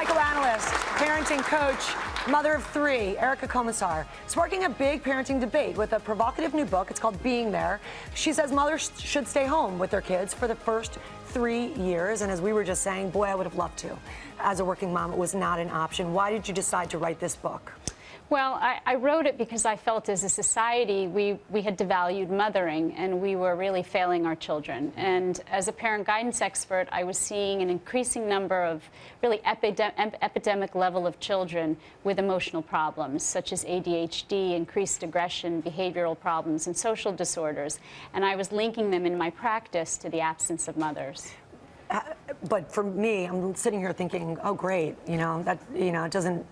psychoanalyst, parenting coach, mother of three, Erica Komisar, sparking a big parenting debate with a provocative new book. It's called Being There. She says mothers should stay home with their kids for the first 3 years. And as we were just saying, boy, I would have loved to. As a working mom, it was not an option. Why did you decide to write this book? Well, I wrote it because I felt as a society we had devalued mothering and we were really failing our children. And as a parent guidance expert, I was seeing an increasing number of really epidemic level of children with emotional problems, such as ADHD, increased aggression, behavioral problems, and social disorders. And I was linking them in my practice to the absence of mothers. But for me, I'm sitting here thinking, oh, great, it doesn't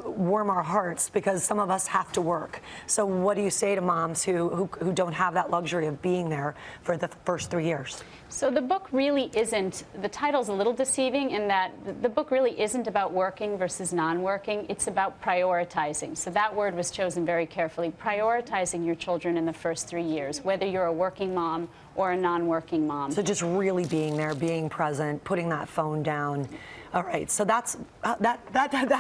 warm our hearts because some of us have to work. So what do you say to moms who don't have that luxury of being there for the first 3 years? So the book really isn't, the title's a little deceiving in that the book really isn't about working versus non-working. It's about prioritizing. So that word was chosen very carefully. Prioritizing your children in the first 3 years, whether you're a working mom or a non-working mom. So just really being there, being present, putting that phone down. All right, so that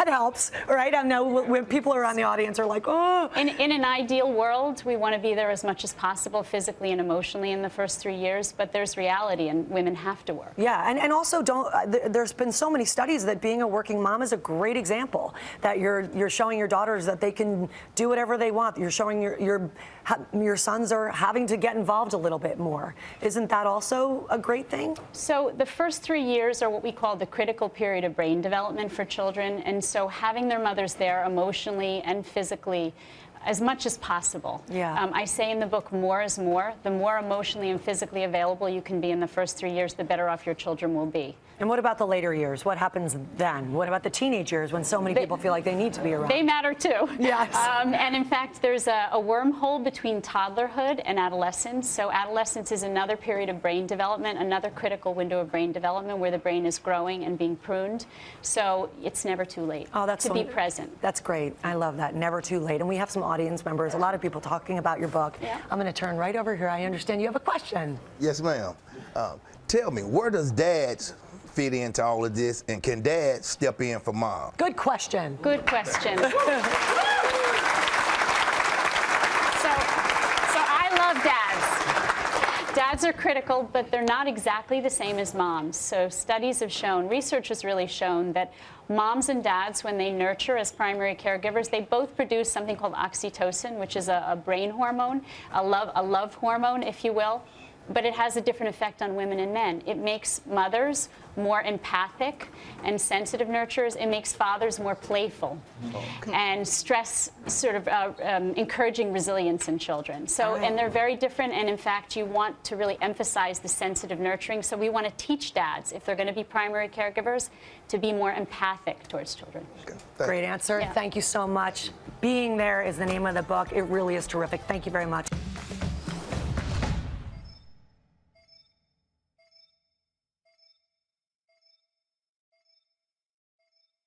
helps, all right? I know when people around the audience are like, oh. In an ideal world, we want to be there as much as possible physically and emotionally in the first 3 years, but there's reality and women have to work. Yeah, and also there's been so many studies that being a working mom is a great example, that you're showing your daughters that they can do whatever they want. You're showing your sons are having to get involved a little bit more. Isn't that also a great thing? So the first 3 years are what we call the critical period of brain development for children, and so having their mothers there emotionally and physically as much as possible. Yeah. I say in the book, more is more. The more emotionally and physically available you can be in the first 3 years, the better off your children will be. And what about the later years? What happens then? What about the teenage years when so many people feel like they need to be around? They matter too. Yes. And in fact, there's a wormhole between toddlerhood and adolescence. So adolescence is another period of brain development, another critical window of brain development where the brain is growing and being pruned. So it's never too late to be present. That's great. I love that. Never too late. And we have some audience members, a lot of people talking about your book. Yeah. I'm going to turn right over here. I understand you have a question. Yes, ma'am. Tell me, where does dads fit into all of this, and can dad step in for mom? Good question. Good question. So I love dads. Dads are critical, but they're not exactly the same as moms. So studies have shown, research has really shown that moms and dads, when they nurture as primary caregivers, they both produce something called oxytocin, which is a brain hormone, a love hormone, if you will. But it has a different effect on women and men. It makes mothers more empathic and sensitive nurturers. It makes fathers more playful and stress, sort of encouraging resilience in children. So, and they're very different. And in fact, you want to really emphasize the sensitive nurturing. So we want to teach dads, if they're going to be primary caregivers, to be more empathic towards children. Great answer. Yeah. Thank you so much. Being There is the name of the book. It really is terrific. Thank you very much.